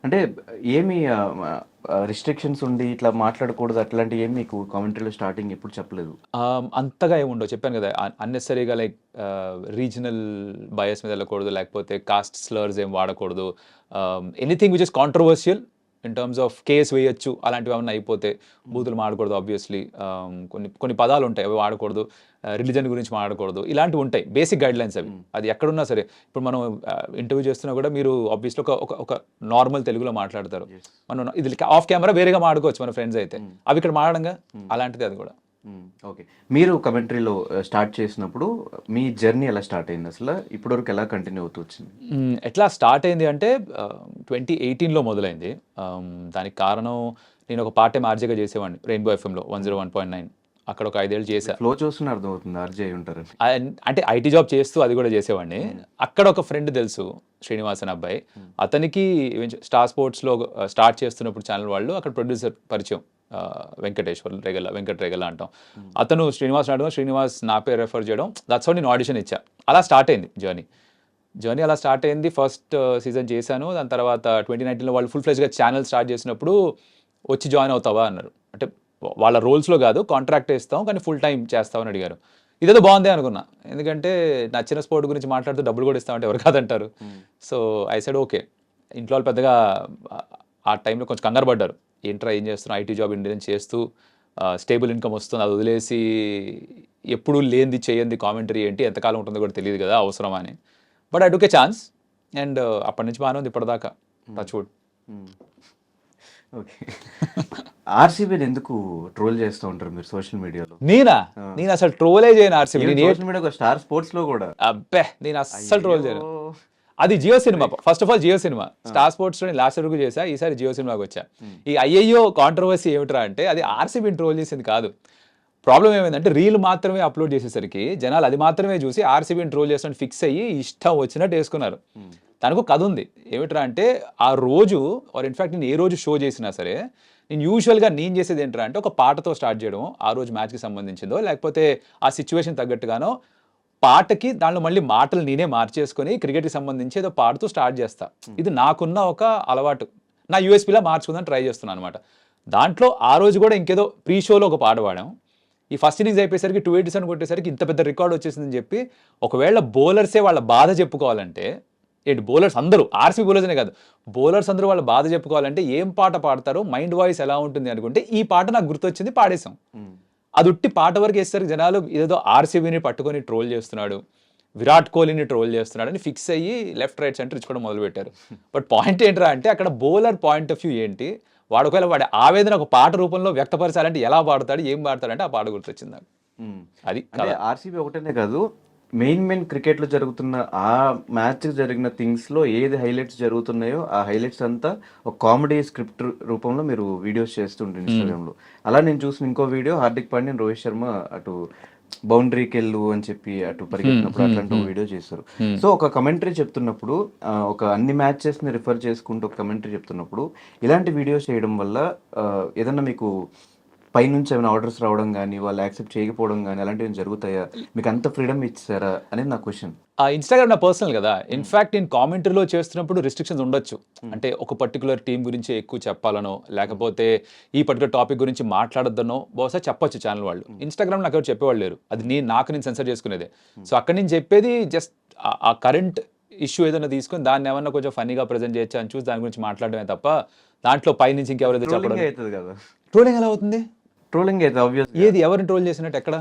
అంటే ఏమి రిస్ట్రిక్షన్స్ ఉండి ఇట్లా మాట్లాడకూడదు అట్లాంటివి ఏమి మీకు కామెంటరీలో స్టార్టింగ్ ఎప్పుడు చెప్పలేదు? అంతగా ఏమి ఉండవు. చెప్పాను కదా! అన్నెసెసరీగా లైక్ రీజనల్ బయాస్ మీద వెళ్ళకూడదు. లేకపోతే కాస్ట్ స్లర్స్ ఏం వాడకూడదు. Anything which is controversial in terms of case వేయొచ్చు అలాంటివి ఏమన్నా అయిపోతే బూతులు మాడకూడదు ఆబ్వియస్లీ. కొన్ని కొన్ని పదాలు ఉంటాయి అవి వాడకూడదు. రిలీజన్ గురించి మాట్లాడకూడదు. ఇలాంటివి ఉంటాయి బేసిక్ గైడ్లైన్స్ అవి. అది ఎక్కడున్నా సరే ఇప్పుడు మనం ఇంటర్వ్యూ చేస్తున్నా కూడా మీరు ఆబ్వియస్లీ ఒక నార్మల్ తెలుగులో మాట్లాడతారు. మనం ఇది ఆఫ్ కెమెరా వేరేగా మాడుకోవచ్చు మన ఫ్రెండ్స్ అయితే. అవి ఇక్కడ మాడడంగా అలాంటిది అది కూడా. ఓకే. మీరు కమెంటరీలో స్టార్ట్ చేసినప్పుడు మీ జర్నీ ఎలా స్టార్ట్ అయింది అసలు? ఇప్పటివరకు ఎలా కంటిన్యూ అవుతూ వచ్చింది? ఎట్లా స్టార్ట్ అయింది అంటే 2018లో మొదలైంది. దానికి కారణం నేను ఒక పార్ట్ టైం ఆర్జేగా చేసేవాడిని రెయిన్బో ఎఫ్ఎంలో 101.9. అక్కడ ఒక 5 ఏళ్ళు చేశా. ఫ్లో చూస్తున్న అర్థమవుతుంది ఆర్జే అయి ఉంటారని. అంటే ఐటీ జాబ్ చేస్తూ అది కూడా చేసేవాడిని. అక్కడ ఒక ఫ్రెండ్ తెలుసు, శ్రీనివాస్ అనే అబ్బాయి. అతనికి స్టార్ స్పోర్ట్స్లో స్టార్ట్ చేస్తున్నప్పుడు ఛానల్ వాళ్ళు అక్కడ ప్రొడ్యూసర్ పరిచయం, వెంకట్ రేగల అంటాం. అతను శ్రీనివాస్ నా పేరు రెఫర్ చేయడం, దట్స్ హౌ నేను ఆడిషన్ ఇచ్చా. అలా స్టార్ట్ అయింది జర్నీ అలా స్టార్ట్ అయింది. ఫస్ట్ సీజన్ చేశాను. దాని తర్వాత 2019లో వాళ్ళు ఫుల్ ఫ్లెజ్గా ఛానల్ స్టార్ట్ చేసినప్పుడు వచ్చి జాయిన్ అవుతావా అన్నారు. అంటే వాళ్ళ రోల్స్లో కాదు, కాంట్రాక్ట్ ఇస్తాం కానీ ఫుల్ టైం చేస్తావు అని అడిగారు. ఇదేదో బాగుంది అనుకున్నా, ఎందుకంటే నచ్చిన స్పోర్ట్ గురించి మాట్లాడుతూ డబ్బులు కూడా ఇస్తామంటే ఎవరు కాదంటారు. So I said okay. ఇంట్లో వాళ్ళు పెద్దగా ఆ టైంలో కొంచెం కంగారు పడ్డారు. ఏంట్రా ఏం చేస్తున్నావు, ఐటీ జాబ్ ఇండియన్ చేస్తూ స్టేబుల్ ఇన్కమ్ వస్తుంది, అది వదిలేసి ఎప్పుడు లేనిది చేయండి కామెంటరీ ఏంటి, ఎంతకాలం ఉంటుందో కూడా తెలియదు కదా, అవసరమా అని. But I took A chance and అప్పటి నుంచి బాగానే ఉంది ఇప్పటిదాకా. Touch wood. ఓకే. ఆర్సీబీని ఎందుకు ట్రోల్ చేస్తూ ఉంటారు మీరు సోషల్ మీడియాలో? నేను అసలు ట్రోలే చేయను RCB. Social media star sports లో కూడా అబ్బే నేను అస్సలు ట్రోల్ చేయను. అది Jio cinema. First of all Jio cinema. Star sports లో లాస్ట్ వరకు చేశా, ఈసారి జియో సినిమాకి వచ్చా. ఈ అయ్యయ్యో కాంట్రవర్సీ ఏమిట్రా అంటే అది ఆర్సీబీని ట్రోల్ చేసింది కాదు. ప్రాబ్లం ఏమైందంటే రీల్ మాత్రమే అప్లోడ్ చేసేసరికి జనాలు అది మాత్రమే చూసి ఆర్సీబీని ట్రోల్ చేస్తున్నట్టు ఫిక్స్ అయ్యి ఇష్టం వచ్చినట్టు వేసుకున్నారు. దానికి కథ ఉంది. ఏమిట్రా అంటే ఆ రోజు ఇన్ఫాక్ట్ నేను ఏ రోజు షో చేసినా సరే నేను యూజువల్గా నేను చేసేది ఏంట్రా అంటే ఒక పాటతో స్టార్ట్ చేయడం, ఆ రోజు మ్యాచ్కి సంబంధించిందో లేకపోతే ఆ సిచ్యువేషన్ తగ్గట్టుగానో పాటకి దాంట్లో మళ్ళీ మాటలు నేనే మార్చేసుకొని క్రికెట్కి సంబంధించి ఏదో పాడుతూ స్టార్ట్ చేస్తా. ఇది నాకున్న ఒక అలవాటు, నా యూఎస్పీలా మార్చుకుందని ట్రై చేస్తున్నాను అనమాట. దాంట్లో ఆ రోజు కూడా ఇంకేదో ప్రీ షోలో ఒక పాట పాడాం. ఈ ఫస్ట్ ఇన్నింగ్స్ అయిపోయేసరికి 287 కొట్టేసరికి ఇంత పెద్ద రికార్డ్ వచ్చేసిందని చెప్పి, ఒకవేళ బౌలర్సే వాళ్ళ బాధ చెప్పుకోవాలంటే, ఏంటి బౌలర్స్ అందరూ ఆర్సీబీ బౌలర్స్ అనే కాదు, బౌలర్స్ అందరూ వాళ్ళ బాధ చెప్పుకోవాలంటే ఏం పాట పాడతారో, మైండ్ వాయిస్ ఎలా ఉంటుంది అనుకుంటే ఈ పాట నాకు గుర్తొచ్చింది, పాడేశాం. అది ఉట్టి పాట వరకు వేసేసరికి జనాలు ఏదో ఆర్సీబీని పట్టుకొని ట్రోల్ చేస్తున్నాడు, విరాట్ కోహ్లీని ట్రోల్ చేస్తున్నాడు అని ఫిక్స్ అయ్యి లెఫ్ట్ రైట్ సెంటర్ ఇచ్చుకోవడం మొదలుపెట్టారు. బట్ పాయింట్ ఏంట్రా అంటే అక్కడ బౌలర్ పాయింట్ ఆఫ్ వ్యూ ఏంటి, ఒకవేళ వాడి ఆవేదన ఒక పాట రూపంలో వ్యక్తపరచాలంటే ఎలా పాడతాడు, ఏం పాడతాడంటే ఆ పాట గుర్తొచ్చింది నాకు. అది ఆర్సీబీ ఒకటేనే కాదు, మెయిన్ క్రికెట్లో జరుగుతున్న ఆ మ్యాచ్ జరిగిన థింగ్స్లో ఏది హైలైట్స్ జరుగుతున్నాయో ఆ హైలైట్స్ అంతా ఒక కామెడీ స్క్రిప్ట్ రూపంలో మీరు వీడియోస్ చేస్తుంటారు ఇన్స్టాగ్రామ్లో. అలా నేను చూసిన ఇంకో వీడియో, హార్దిక్ పాండ్యా రోహిత్ శర్మ అటు బౌండరీకి వెళ్ళు అని చెప్పి అటు పరిగెత్తినప్పుడు అట్లాంటి వీడియో చేస్తారు. సో ఒక కమెంటరీ చెప్తున్నప్పుడు, ఒక అన్ని మ్యాచెస్ని రిఫర్ చేసుకుంటూ ఒక కమెంటరీ చెప్తున్నప్పుడు ఇలాంటి వీడియోస్ చేయడం వల్ల ఏదన్నా మీకు పైనుంచి ఏమైనా ఆర్డర్స్ రావడం కానీ, వాళ్ళు యాక్సెప్ట్ చేయకపోవడం కానీ అలాంటివి జరుగుతాయా? మీకు అంత ఫ్రీడమ్ ఇచ్చారా అనేది నా క్వశ్చన్. ఇన్స్టాగ్రామ్ నా పర్సనల్ కదా. ఇన్ఫాక్ట్ నేను కామెంటరీలో చేస్తున్నప్పుడు రిస్ట్రిక్షన్స్ ఉండొచ్చు. అంటే ఒక పర్టికులర్ టీం గురించి ఎక్కువ చెప్పాలనో, లేకపోతే ఈ పర్టికులర్ టాపిక్ గురించి మాట్లాడొద్దనో బహుశా చెప్పొచ్చు ఛానల్ వాళ్ళు. ఇన్స్టాగ్రామ్ నాకు ఎవరు చెప్పేవాళ్ళు లేరు. అది నేను సెన్సర్ చేసుకునేదే. సో అక్కడ నేను చెప్పేది జస్ట్ ఆ కరెంట్ ఇష్యూ ఏదైనా తీసుకొని దాన్ని ఏమన్నా కొంచెం ఫన్నీగా ప్రజెంట్ చేయొచ్చు అని చూసి దాని గురించి మాట్లాడమే తప్ప దాంట్లో పైనుంచి ఇంకెవరైతే చెప్పడం. అవుతుంది కదా. ట్రోలింగ్ ఎలా అవుతుంది? ట్రోలింగ్ అయితే ఆబ్వియస్. ఏది ఎవరిని ట్రోల్ చేసినట్టు ఎక్కడ?